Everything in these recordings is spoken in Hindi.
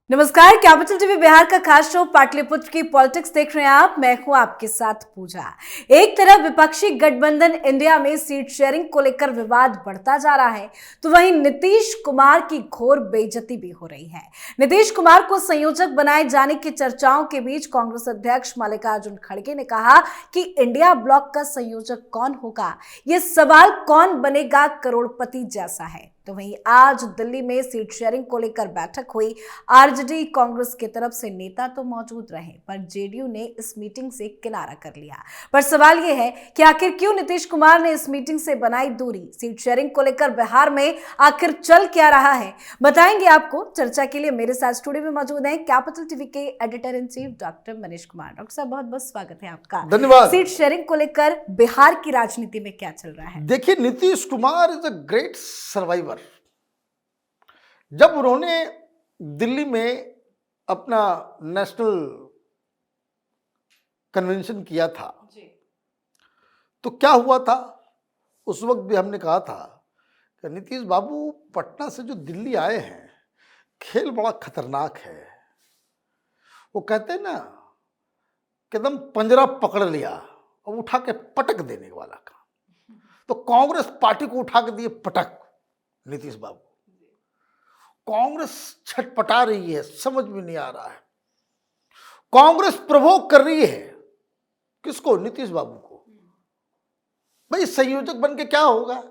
नमस्कार, कैपिटल टीवी बिहार का खास शो पाटलिपुत्र की पॉलिटिक्स देख रहे हैं आप। मैं हूं आपके साथ पूजा। एक तरफ विपक्षी गठबंधन इंडिया में सीट शेयरिंग को लेकर विवाद बढ़ता जा रहा है, तो वहीं नीतीश कुमार की घोर बेइज्जती भी हो रही है। नीतीश कुमार को संयोजक बनाए जाने की चर्चाओं के बीच कांग्रेस अध्यक्ष मल्लिकार्जुन खड़गे ने कहा कि इंडिया ब्लॉक का संयोजक कौन होगा, यह सवाल कौन बनेगा करोड़पति जैसा है। तो वहीं आज दिल्ली में सीट शेयरिंग को लेकर बैठक हुई। आरजेडी कांग्रेस की तरफ से नेता तो मौजूद रहे, पर जेडीयू ने इस मीटिंग से किनारा कर लिया। पर सवाल यह है कि आखिर क्यों नीतीश कुमार ने इस मीटिंग से बनाई दूरी। सीट शेयरिंग को लेकर बिहार में आखिर चल क्या रहा है, बताएंगे आपको। चर्चा के लिए मेरे साथ स्टूडियो में मौजूद हैं कैपिटल टीवी के editor in chief doctor Manish Kumar. Doctor साहब, बहुत बहुत स्वागत है आपका। धन्यवाद। सीट शेयरिंग को लेकर बिहार की राजनीति में क्या चल रहा है? देखिए, Nitish Kumar is a great survivor. जब उन्होंने दिल्ली में अपना नेशनल कन्वेंशन किया था तो क्या हुआ था, उस वक्त भी हमने कहा था कि नीतीश बाबू पटना से जो दिल्ली आए हैं, खेल बड़ा खतरनाक है। वो कहते हैं ना कि एकदम पंजरा पकड़ लिया और उठा के पटक देने वाला काम। तो कांग्रेस पार्टी को उठा के दिए पटक नीतीश बाबू। कांग्रेस छटपटा रही है, समझ में नहीं आ रहा है। कांग्रेस प्रवोक कर रही है किसको? नीतीश बाबू को। भाई, संयोजक बन के क्या होगा?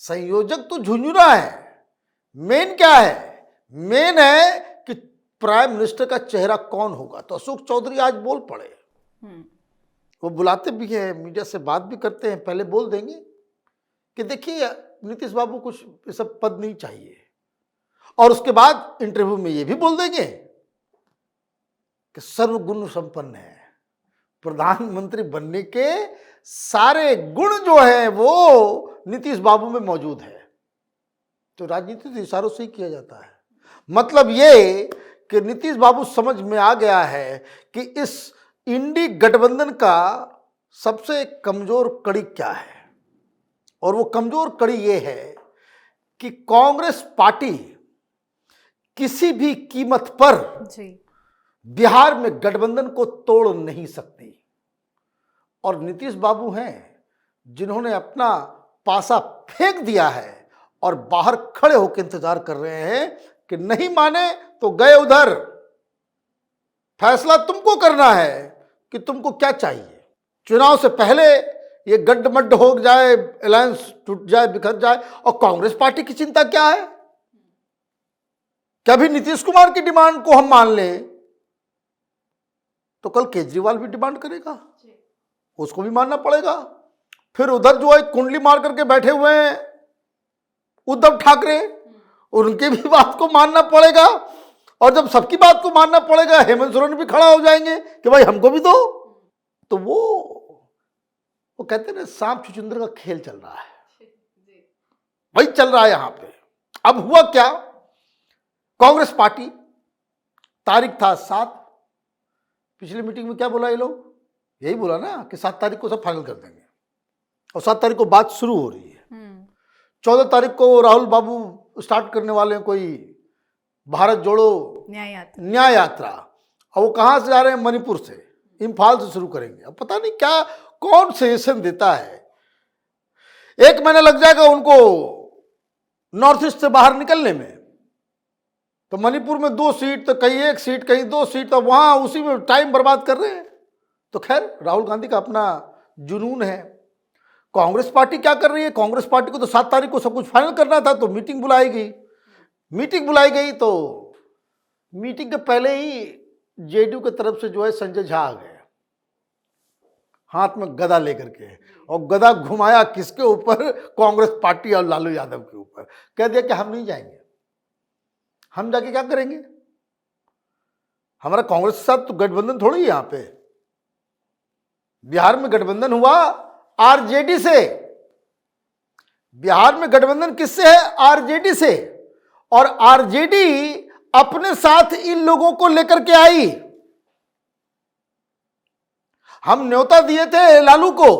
संयोजक तो झुंझुना है। मेन क्या है? मेन है कि प्राइम मिनिस्टर का चेहरा कौन होगा। तो अशोक चौधरी आज बोल पड़े। वो बुलाते भी हैं, मीडिया से बात भी करते हैं। पहले बोल देंगे कि देखिए, नीतीश बाबू कुछ ये सब पद नहीं चाहिए, और उसके बाद इंटरव्यू में ये भी बोल देंगे कि सर्वगुण संपन्न है, प्रधानमंत्री बनने के सारे गुण जो है वो नीतीश बाबू में मौजूद है। तो राजनीति तो इशारों से ही किया जाता है। मतलब ये कि नीतीश बाबू समझ में आ गया है कि इस इंडी गठबंधन का सबसे कमजोर कड़ी क्या है, और वो कमजोर कड़ी ये है कि कांग्रेस पार्टी किसी भी कीमत पर बिहार में गठबंधन को तोड़ नहीं सकती। और नीतीश बाबू हैं जिन्होंने अपना पासा फेंक दिया है और बाहर खड़े होकर इंतजार कर रहे हैं कि नहीं माने तो गए उधर। फैसला तुमको करना है कि तुमको क्या चाहिए। चुनाव से पहले ये गड्ढमड्ढ हो जाए, अलायंस टूट जाए, बिखर जाए। और कांग्रेस पार्टी की चिंता क्या है? क्या भी नीतीश कुमार की डिमांड को हम मान लें तो कल केजरीवाल भी डिमांड करेगा, उसको भी मानना पड़ेगा। फिर उधर जो है कुंडली मार करके बैठे हुए हैं उद्धव ठाकरे, उनके भी बात को मानना पड़ेगा। और जब सबकी बात को मानना पड़ेगा, हेमंत सोरेन भी खड़ा हो जाएंगे कि भाई हमको भी दो। तो वो कहते हैं ना, सांप छुछुंदर का खेल चल रहा है, वही चल रहा है यहां पे। अब हुआ क्या? कांग्रेस पार्टी, तारीख था 7। पिछली मीटिंग में क्या बोला ये लोग? यही बोला ना कि 7 तारीख को सब फाइनल कर देंगे, और 7 तारीख को बात शुरू हो रही है। 14 तारीख को राहुल बाबू स्टार्ट करने वाले हैं कोई भारत जोड़ो न्याय यात्रा। और वो कहाँ से जा रहे हैं? मणिपुर से, इम्फाल से शुरू करेंगे। अब पता नहीं क्या कौन सजेशन देता है। 1 महीना लग जाएगा उनको नॉर्थ ईस्ट से बाहर निकलने में। तो मणिपुर में 2 सीट, तो कहीं 1 सीट, कहीं 2 सीट, तो वहां उसी में टाइम बर्बाद कर रहे हैं। तो खैर, राहुल गांधी का अपना जुनून है। कांग्रेस पार्टी क्या कर रही है? कांग्रेस पार्टी को तो 7 तारीख को सब कुछ फाइनल करना था, तो मीटिंग बुलाई गई। तो मीटिंग के पहले ही जेडीयू की तरफ से जो है संजय झा आ गए, हाथ में गदा लेकर के। और गदा घुमाया किसके ऊपर? कांग्रेस पार्टी और लालू यादव के ऊपर। कह दिया कि हम नहीं जाएंगे, हम जाके क्या करेंगे? हमारा कांग्रेस के साथ तो गठबंधन थोड़ी है। यहां पे बिहार में गठबंधन हुआ आरजेडी से। बिहार में गठबंधन किससे है? आरजेडी से। और आरजेडी अपने साथ इन लोगों को लेकर के आई। हम न्योता दिए थे लालू को,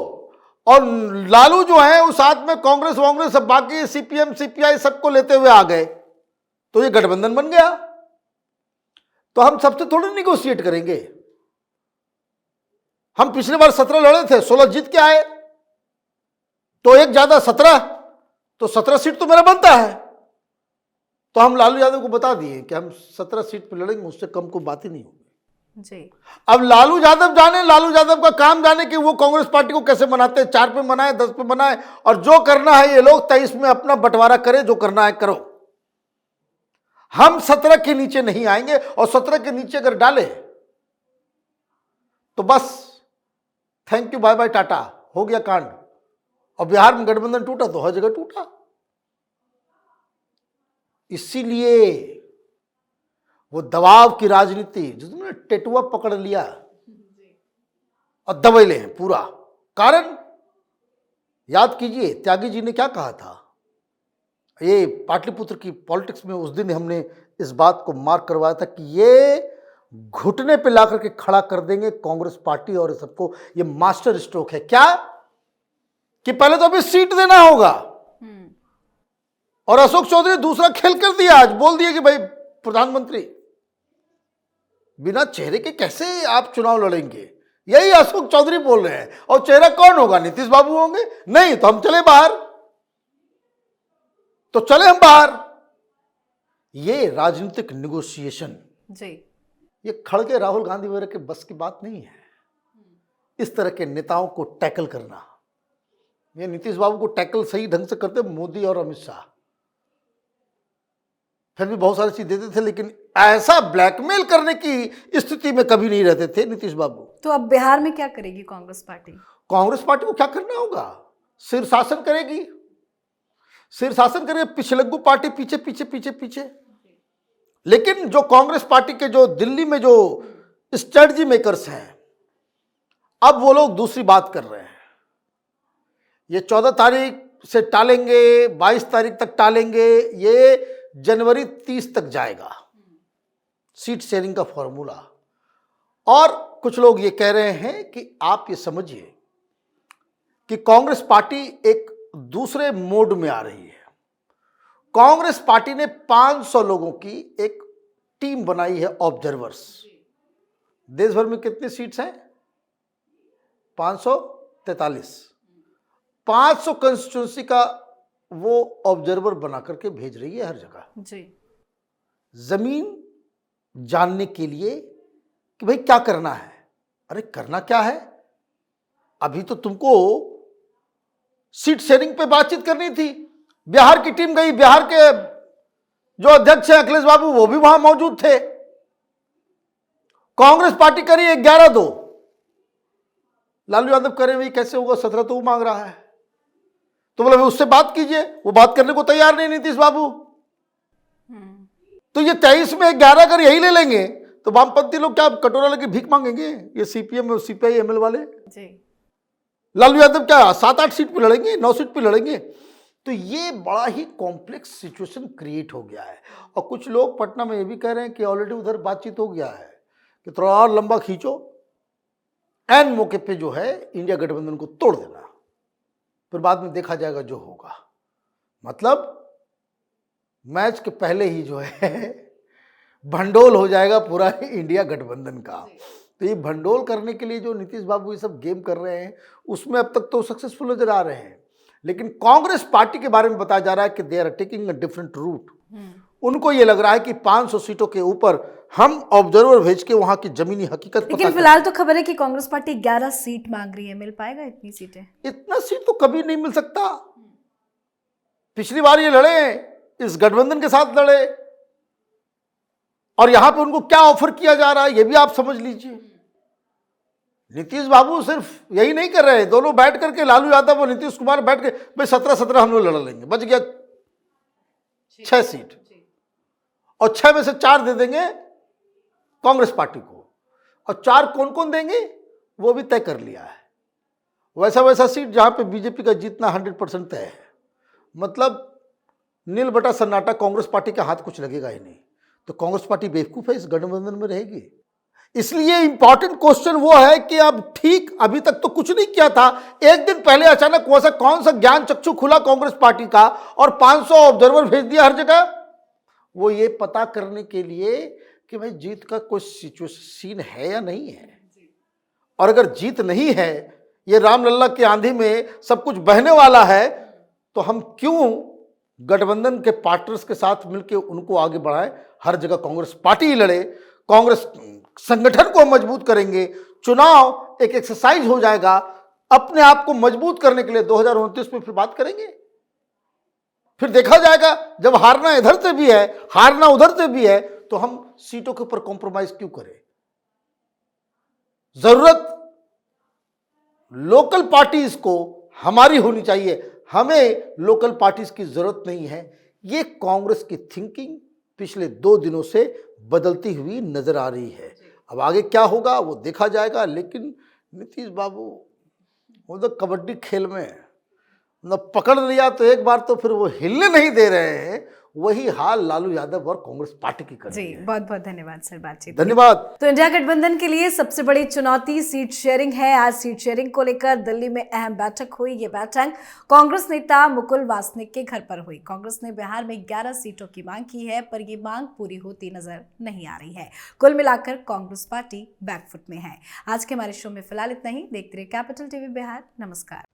और लालू जो है उस साथ में कांग्रेस सब बाकी सीपीएम सीपीआई सबको लेते हुए आ गए। तो ये गठबंधन बन गया। तो हम सबसे थोड़ी निगोशिएट करेंगे। हम पिछली बार 17 लड़े थे, 16 जीत के आए, तो एक ज्यादा 17, तो 17 सीट तो मेरा बनता है। तो हम लालू यादव को बता दिए कि हम 17 सीट पर लड़ेंगे, उससे कम को बात ही नहीं होगी जी। अब लालू यादव जाने, लालू यादव का काम जाने कि वो कांग्रेस पार्टी को कैसे मनाते हैं, 4 पे मनाए, 10 पे मनाए, और जो करना है ये लोग 23 में अपना बंटवारा करे, जो करना है करो। हम 17 के नीचे नहीं आएंगे, और 17 के नीचे अगर डाले तो बस thank you bye bye tata, हो गया कांड। और बिहार में गठबंधन टूटा तो हर जगह टूटा। इसीलिए वो दबाव की राजनीति, जिसने टेटुआ पकड़ लिया और दबेले हैं पूरा। कारण याद कीजिए त्यागी जी ने क्या कहा था, ये पाटलिपुत्र की पॉलिटिक्स में उस दिन हमने इस बात को मार्क करवाया था कि ये घुटने पे ला करके खड़ा कर देंगे कांग्रेस पार्टी और सबको। ये मास्टर स्ट्रोक है क्या, कि पहले तो अभी सीट देना होगा। और अशोक चौधरी दूसरा खेल कर दिया, आज बोल दिया कि भाई प्रधानमंत्री बिना चेहरे के कैसे आप चुनाव लड़ेंगे, यही अशोक चौधरी बोल रहे हैं। और चेहरा कौन होगा, नीतीश बाबू होंगे? नहीं तो हम चले बाहर, तो चले हम बाहर। ये राजनीतिक निगोशिएशन जी, ये खड़गे राहुल गांधी वगैरह के बस की बात नहीं है। इस तरह के नेताओं को टैकल करना, ये नीतीश बाबू को टैकल सही ढंग से करते मोदी और अमित शाह, फिर भी बहुत सारी चीज देते थे, लेकिन ऐसा ब्लैकमेल करने की स्थिति में कभी नहीं रहते थे नीतीश बाबू। तो अब बिहार में क्या करेगी कांग्रेस पार्टी? कांग्रेस पार्टी को क्या करना होगा, शीर्षासन करेगी, शीर्षासन करेगी। पिछलग्गू पार्टी पीछे पीछे पीछे पीछे। लेकिन जो कांग्रेस पार्टी के जो दिल्ली में जो स्ट्रेटजी मेकर्स हैं, अब वो लोग दूसरी बात कर रहे हैं। ये 14 तारीख से टालेंगे, 22 तारीख तक टालेंगे, ये जनवरी 30 तक जाएगा सीट शेयरिंग का फॉर्मूला। और कुछ लोग ये कह रहे हैं कि आप ये समझिए कि कांग्रेस पार्टी एक दूसरे मोड में आ रही है। कांग्रेस पार्टी ने 500 लोगों की एक टीम बनाई है, ऑब्जर्वर्स। देश भर में कितनी सीट्स हैं? 543। 500 कंस्टिट्यूंसी का वो ऑब्जर्वर बना करके भेज रही है हर जगह जी, जमीन जानने के लिए कि भाई क्या करना है। अरे करना क्या है, अभी तो तुमको सीट शेयरिंग पे बातचीत करनी थी। बिहार की टीम गई, बिहार के जो अध्यक्ष हैं अखिलेश बाबू, वो भी वहां मौजूद थे। कांग्रेस पार्टी करी 11-2, लालू यादव करे भाई कैसे होगा, 17 तो वो मांग रहा है। तो बोले उससे बात कीजिए, वो बात करने को तैयार नहीं नीतीश बाबू। तो ये 23 में 11 अगर यही ले लेंगे तो वामपंथी लोग क्या कटोरा लेके भीख मांगेंगे? ये सीपीएम और सीपीआई एमएल वाले जी। लालू यादव क्या 7-8 सीट पे लड़ेंगे, 9 सीट पे लड़ेंगे? तो ये बड़ा ही कॉम्प्लेक्स सिचुएशन क्रिएट हो गया है। और कुछ लोग पटना में ये भी कह रहे हैं कि ऑलरेडी उधर बातचीत हो गया है कि थोड़ा और लंबा खींचो, एन मौके पे जो है इंडिया गठबंधन को तोड़ देना, फिर बाद में देखा जाएगा जो होगा। मतलब मैच के पहले ही जो है भंडोल हो जाएगा पूरा इंडिया गठबंधन का। तो ये भंडोल करने के लिए जो नीतीश बाबू ये सब गेम कर रहे हैं, उसमें अब तक तो सक्सेसफुल नजर आ रहे हैं। लेकिन कांग्रेस पार्टी के बारे में बताया जा रहा है कि they are taking a different route. उनको ये लग रहा है कि 500 सीटों के ऊपर हम ऑब्जर्वर भेज के वहां की जमीनी हकीकत पता लेकिन फिलहाल तो खबर है कि कांग्रेस पार्टी 11 सीट मांग रही है। मिल पाएगा इतनी सीटें? इतना सीट तो कभी नहीं मिल सकता। पिछली बार ये लड़े, इस गठबंधन के साथ लड़े, और यहां पे उनको क्या ऑफर किया जा रहा है ये भी आप समझ लीजिए। नीतीश बाबू सिर्फ यही नहीं कर रहे, दोनों बैठ करके लालू यादव और नीतीश कुमार बैठ के भाई 17-17 हम लोग लड़ लेंगे, बच गया 6 सीट, और 6 में से 4 दे देंगे कांग्रेस पार्टी को, और 4 कौन कौन देंगे वो भी तय कर लिया है। वैसा सीट जहां पे बीजेपी का जीतना 100% तय है। मतलब नील बटा सन्नाटा, कांग्रेस पार्टी के हाथ कुछ लगेगा ही नहीं। तो कांग्रेस पार्टी बेवकूफ है, इस गठबंधन में रहेगी। इसलिए इंपॉर्टेंट क्वेश्चन वो है कि अब ठीक अभी तक तो कुछ नहीं किया था, एक दिन पहले अचानक वैसा कौन सा ज्ञान चक्षु खुला कांग्रेस पार्टी का और 500 ऑब्जर्वर भेज दिया हर जगह। वो ये पता करने के लिए कि भाई जीत का कोई सिचुएशन सीन है या नहीं है। और अगर जीत नहीं है, ये रामलला की आंधी में सब कुछ बहने वाला है, तो हम क्यों गठबंधन के पार्टनर्स के साथ मिलकर उनको आगे बढ़ाएं। हर जगह कांग्रेस पार्टी ही लड़े, कांग्रेस संगठन को मजबूत करेंगे, चुनाव एक एक्सरसाइज हो जाएगा। अपने आप को मजबूत करने के लिए 2029 में फिर बात करेंगे, फिर देखा जाएगा। जब हारना इधर से भी है, हारना उधर से भी है, तो हम सीटों के ऊपर कॉम्प्रोमाइज क्यों करें। जरूरत लोकल पार्टीज को हमारी होनी चाहिए, हमें लोकल पार्टीज की जरूरत नहीं है। ये कांग्रेस की थिंकिंग पिछले 2 दिनों से बदलती हुई नजर आ रही है। अब आगे क्या होगा वो देखा जाएगा। लेकिन नीतीश बाबू वो तो कबड्डी खेल में मतलब पकड़ लिया तो एक बार, तो फिर वो हिलने नहीं दे रहे हैं। वही हाल लालू यादव और कांग्रेस पार्टी की कर जी, रही है। बहुत बहुत धन्यवाद सर बातचीत। धन्यवाद। तो इंडिया गठबंधन के लिए सबसे बड़ी चुनौती सीट शेयरिंग है। आज सीट शेयरिंग को लेकर दिल्ली में अहम बैठक हुई। ये बैठक कांग्रेस नेता मुकुल वासनिक के घर पर हुई। कांग्रेस ने बिहार में 11 सीटों की मांग की है, पर ये मांग पूरी होती नजर नहीं आ रही है। कुल मिलाकर कांग्रेस पार्टी बैकफुट में है। आज के हमारे शो में फिलहाल इतना ही। देखते रहिए कैपिटल टीवी बिहार। नमस्कार।